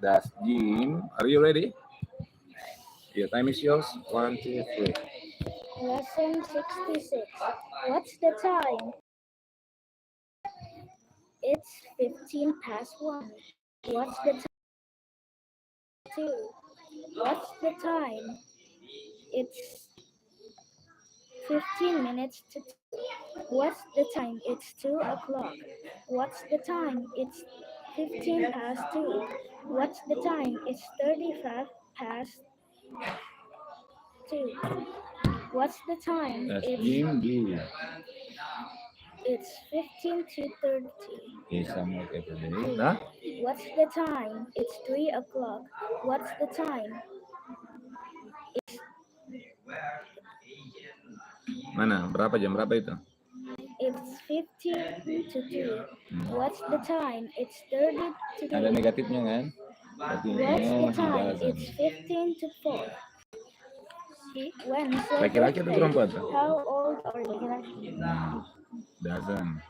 That's Jim. Are you ready? Your time is yours. 1, 2, 3. Lesson 66. What's the time? It's 15 past 1. What's the time? 2. What's the time? It's 15 minutes to 2. What's the time? It's 2 o'clock. What's the time? It's 15 past 2. What's the time? It's 35 past 2. What's the time? That's It's Jim B. it's 15 to 30. Okay, somewhat every day. Nah? What's the time? It's 3 o'clock. What's the time? Mana? Berapa jam berapa itu? It's 15 to 2. What's the time? It's 30 to Ada 2. negatifnya kan? Berarti What's the he time? doesn't. It's 15 to 4. When's your Laki-laki atau birthday? perempuan tuh? How old are you? Doesn't.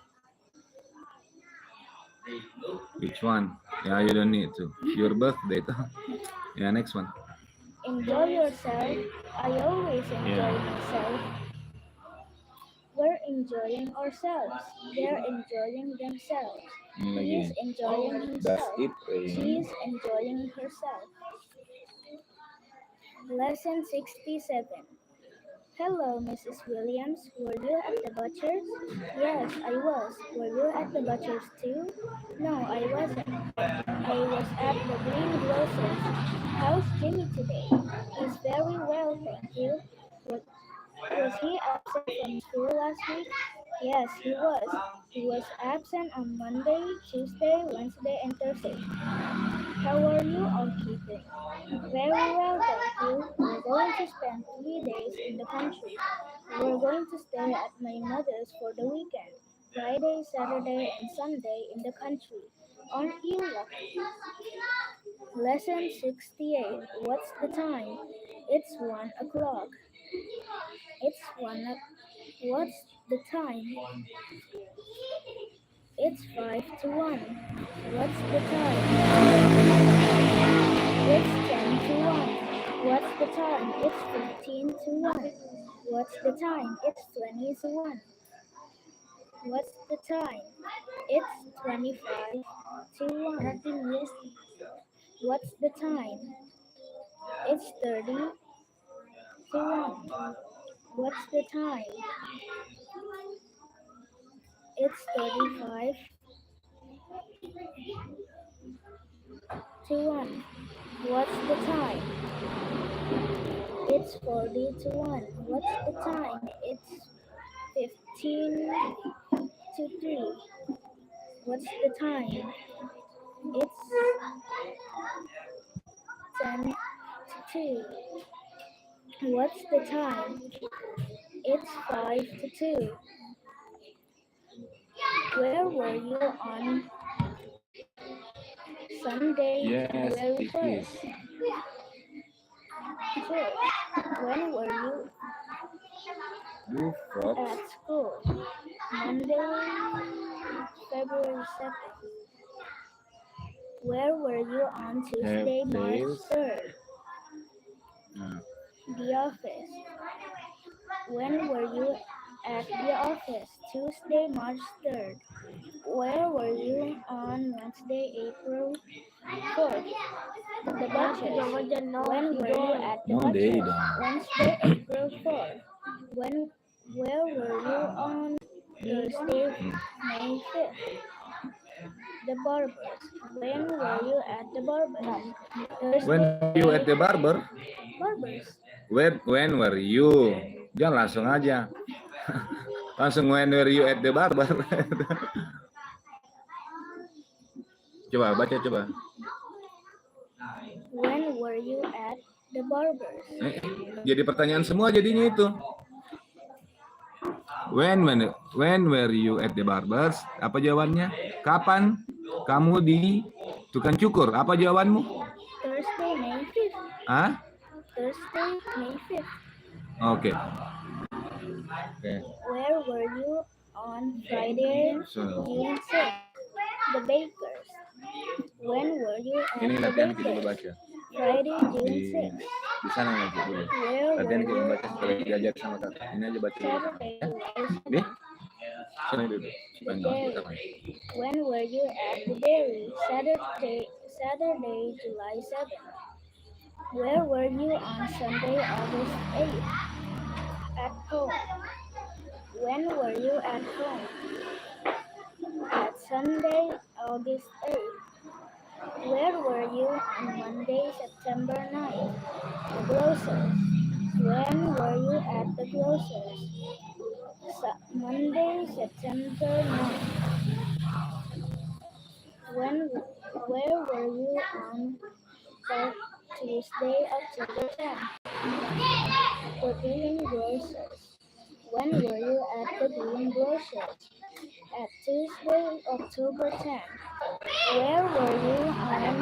Which one? Yeah, you don't need to. Your birthday tuh. Yeah, next one. Enjoy yourself. I always enjoy myself. We're enjoying ourselves. They're enjoying themselves. Ini lagi. He's enjoying Does himself. it rain? She's enjoying herself. Lesson 67. Hello, Mrs. Williams. Were you at the butcher's? Yes, I was. Were you at the butcher's too? No, I wasn't. I was at the greengrocer's. How's Jimmy today? He's very well, thank you. Was he absent from school last week? Yes, he was. He was absent on Monday, Tuesday, Wednesday, and Thursday. How are you all keeping? Very well, thank you. We're going to spend 3 days in the country. We're going to stay at my mother's for the weekend. Friday, Saturday, and Sunday in the country. Aren't you lucky? Lesson 68. What's the time? It's 1 o'clock. It's 1 o'clock. What's the time? It's 5 to 1. What's the time? It's 10 to 1. What's the time? It's 15 to 1. What's the time? It's 20 to 1. What's the time? It's 25 to 1. What's the time? It's 30 to 1. What's the time? It's 35 to 1. What's the time? It's 40 to 1. What's the time? It's 15 to 3. What's the time? It's 10 to 2. What's the time? It's 5 to 2. Where were you on Sunday, Yes, February it is. 1st? Sure. When were you You frog. at school? Monday, February 2nd. Where were you on Tuesday, Have March tails. 3rd? Nah. The office. When were you at the office? Tuesday, March 3rd. Where were you on Wednesday, April 4th? The Butchers. When were you at the No, they Butchers? don't. Wednesday, April 4th. Where were you on Thursday, May 5th? The Barbers. When were you at the Barbers? When Thursday, were you at the barber? Barbers. When were you? Jangan langsung aja. Langsung when were you at the barber? Coba baca coba. When were you at the Barbers? Jadi pertanyaan semua jadinya itu. When were you at the barbers? Apa jawabannya? Kapan kamu di tukang cukur? Apa jawabanmu? Thursday, May 5th. Hah? Thursday, May 5th. Oke. Where were you on Friday, June 6th? The Bakers. When were you at Ini the latihan kita birthday? baca Friday, June di 6th. di sana nanti dulu. Where Latihan were kita you baca supaya on diajar sama kakak. Ini aja baca dulu. Saturday, Ya, July deh. 7th? Sana dulu. Supaya The nggak dairy. pertama. When were you at the dairy? Saturday, July 7th. Where were you on Sunday, August 8th? At home. When were you at home? At Sunday, August 8th. Where were you on Monday, September 9th? The grocers. When were you at the grocers? Monday, September 9th. Where were you on Tuesday, October 10th? The green grocers. When were you at the green grocers? At Tuesday, October 10th. Where were you on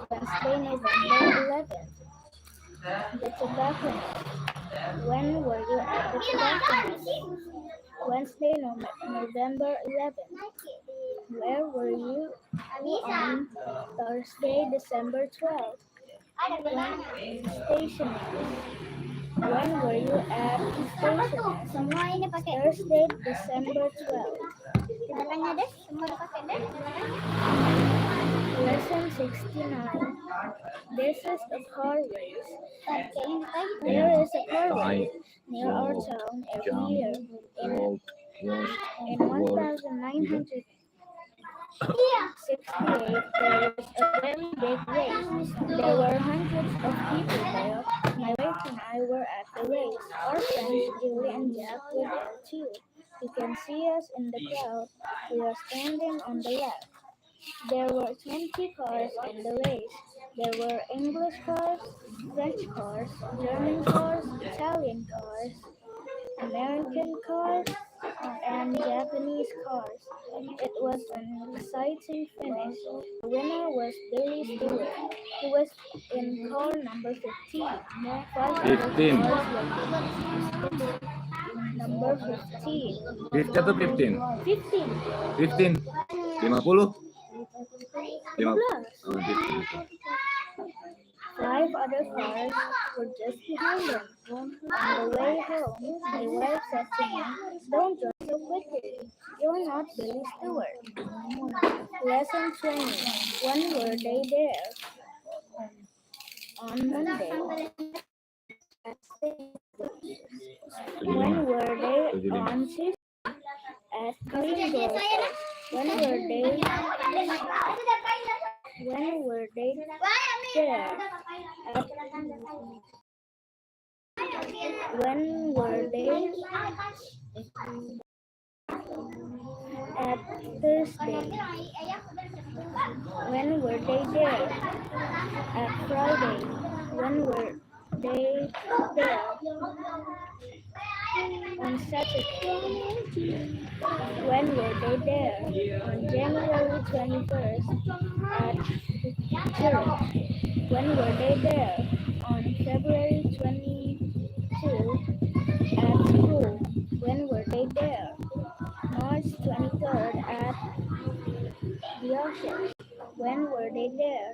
Wednesday, November 11th? The tobacconist. When were you at the tobacconist? Wednesday, November 11th. Where were you on Thursday, December 12th? Stationers. When were you at stationers? Semua ini pakai Thursday, December 12th. tindakannya deh, semua dipakai deh. Lesson 69. This is a car race. Kayaknya ditanya. There is a car Fly, race near our walk, town every jump, year. walk, wash, In work. 1968, there was a very big race. There were hundreds of people there. My wife and I were at the race. Our friends Julie and Jack were there too. You can see us in the crowd. We are standing on the left. There were 20 cars in the race. There were English cars, French cars, German cars, Italian cars, American cars, and Japanese cars. It was an exciting finish. The winner was Billy Stewart. He was in car number 15. 5 other 15. cars were number 15. 50 atau 15? 15. 15. 50? 15. 15. 5 other cars were just behind them. On the way home, my wife said to me, "Don't drive so quickly. You're not Billy Stewart." Lesson 20. When were they there? On Monday. When were they on Tuesday? At Green Grocers. When were they there? When were they at Thursday? When were they there? At Friday. When were they there? On Saturday. When were they there? On January 21st at church. When were they there? On February 22 at school. When were they there? March 23rd at the office. When were they there?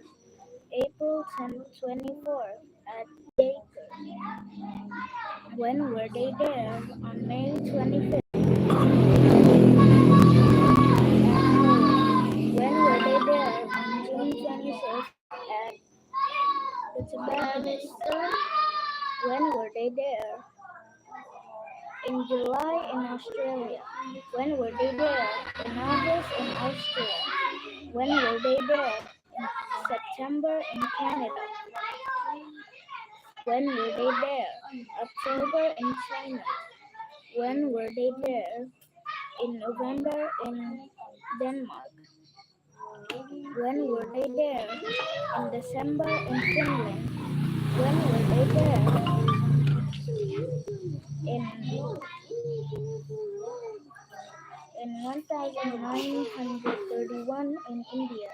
April 24th at daycare. When were they there? On May 25th. When were they there? On June 26th at the tobacco store. When were they there? In July in Australia. When were they there? In August in Austria. When were they there? In September in Canada. When were they there? October in China. When were they there? In November in Denmark. When were they there? In December in Finland. When were they there? In 1931 in India.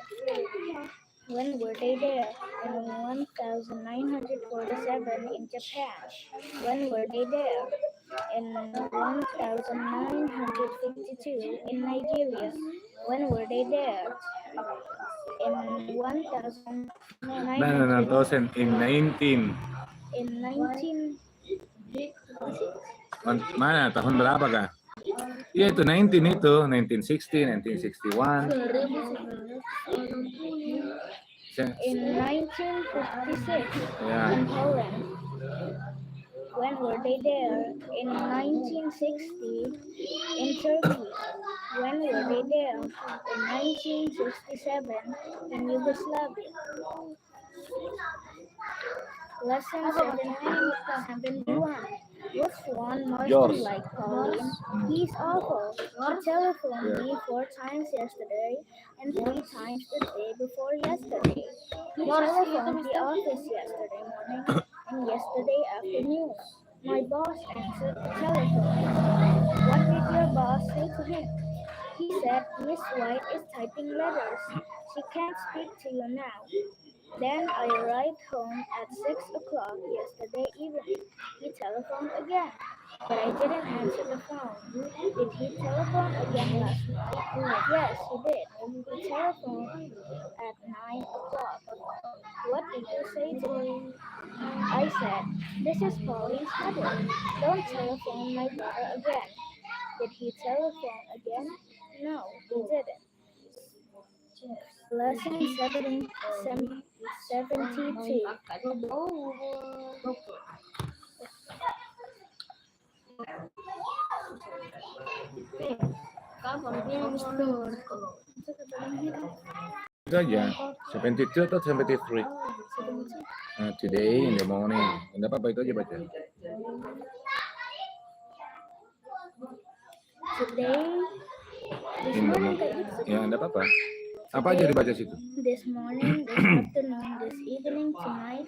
When were they there? In 1947 in Japan. When were they there? In 1952 in Nigeria. When were they there? in 1000, No, thousand in 19. in 19, Mana tahun berapa kah? Iya itu 19 itu 1960, 1961. in 1956 Ya. in Poland. When were they there? In 1960 in Turkey. When were they there? In 1967 in Yugoslavia. Lesson 71. Was Swan Yours. Marston like Pauline? He's awful. He telephoned me 4 times yesterday and 3 times the day before yesterday. He telephoned the office yesterday morning and yesterday afternoon. My boss answered the telephone. What did your boss say to him? He said, Miss White is typing letters. She can't speak to you now. Then I arrived home at 6 o'clock yesterday evening. He telephoned again, but I didn't answer the phone. Did he telephone again last night? Yes, he did. He telephoned at 9 o'clock. What did you say to him? I said, this is Pauline's mother. Don't telephone my daughter again. Did he telephone again? No, he didn't. Lesson 72. Itu aja. 72 atau 73? Today in the morning. Enggak apa-apa itu aja baca. Today, this In the morning, morning. Ya enggak apa-apa. Apa aja dibaca situ? this morning, this afternoon, this evening, tonight,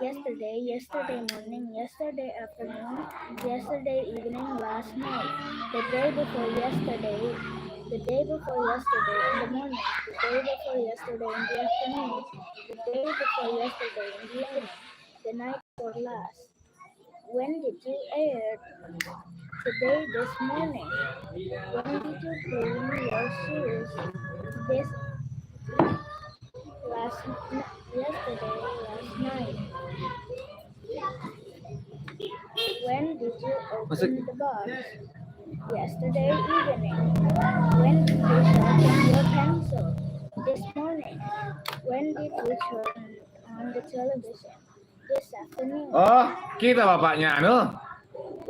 yesterday, yesterday morning, yesterday afternoon, yesterday evening, last night, the day before yesterday, the day before yesterday in the morning, the day before yesterday in the afternoon, the day before yesterday in the evening, the night before last. When did you air? Today, this morning. When did you clean your shoes? This yesterday, last night. When did you open the box? Yesterday evening. When did you sharpen your pencil? This morning. When did you turn on the television? This afternoon. Oh, kita bapaknya anu.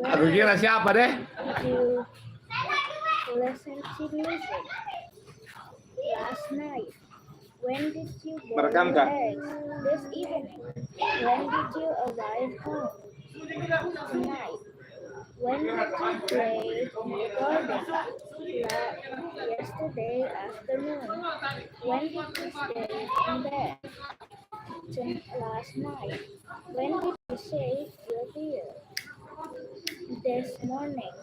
Aku kira siapa deh? Did you listen to music? Last night. When did you boil Merekam, your Kak? eggs? This evening. When did you arrive home? Tonight. When did you play in the garden? Yesterday afternoon. When did you stay in bed? Last night. When did you shave your beard? This morning.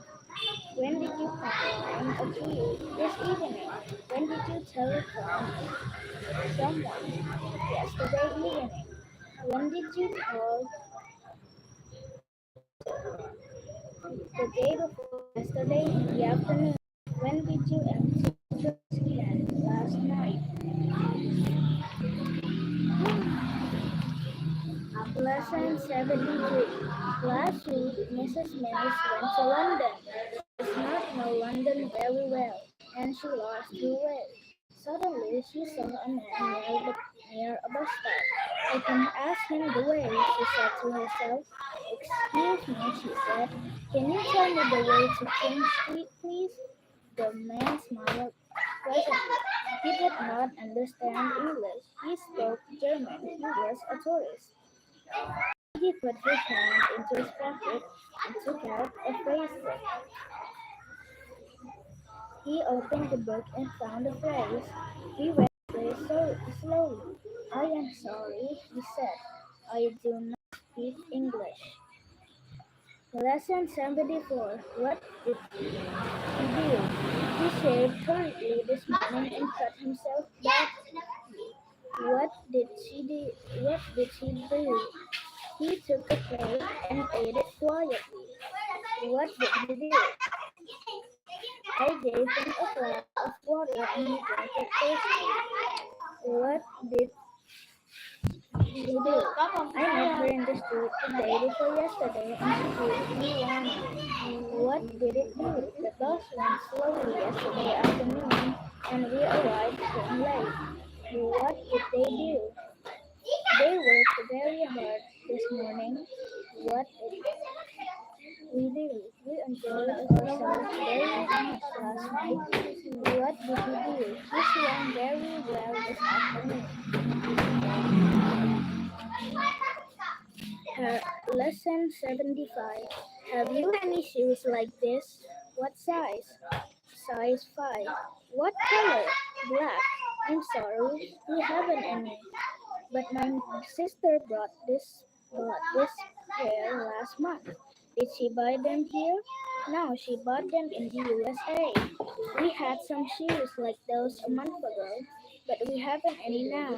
When did you climb a tree? This evening. When did you telephone someone? Yesterday evening. When did you call? The day before yesterday in the afternoon. When did you empty the can? Last night. Lesson 73. Last week, Mrs. Mills went to London. She does not know London very well, and she lost her way. Suddenly, she saw a man near a bus stop. I can ask him the way, she said to herself. Excuse me, she said. Can you tell me the way to King Street, please? The man smiled pleasantly. He did not understand English. He spoke German. He was a tourist. He put his hand into his pocket and took out a phrase book. He opened the book and found a phrase. He read the phrase slowly. I am sorry, he said. I do not speak English. Lesson 74. What did he do? He shaved hurriedly this morning and cut himself badly. What did she do? He took a plate and ate it quietly. What did he do? I gave him a glass of water and he drank it thirsty. What did he do? I met her in the street the day before yesterday and she gave me warning. What did it do? The bus went slowly yesterday afternoon and we arrived home late. What did they do? They worked very hard this morning. What did we do? We enjoyed ourselves very much last night. What did we do? We swam very well this afternoon. Lesson 75. Have you any shoes like this? What size? Size 5. What color? Black. I'm sorry, we haven't any. But my sister bought this pair last month. Did she buy them here? No, she bought them in the USA. We had some shoes like those a month ago, but we haven't any now.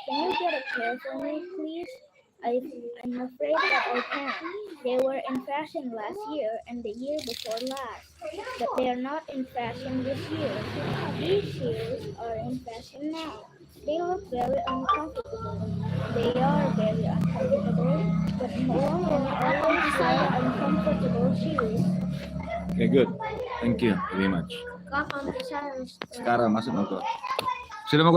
Can you get a pair for me, please? I'm afraid that I can't. They were in fashion last year and the year before last, but they are not in fashion this year. These shoes are in fashion now. They look very uncomfortable. They are very uncomfortable, but mom will always wear uncomfortable shoes. Okay, good. Thank you very much. Kakak bisa Sekarang masuk nonton. Sudah mau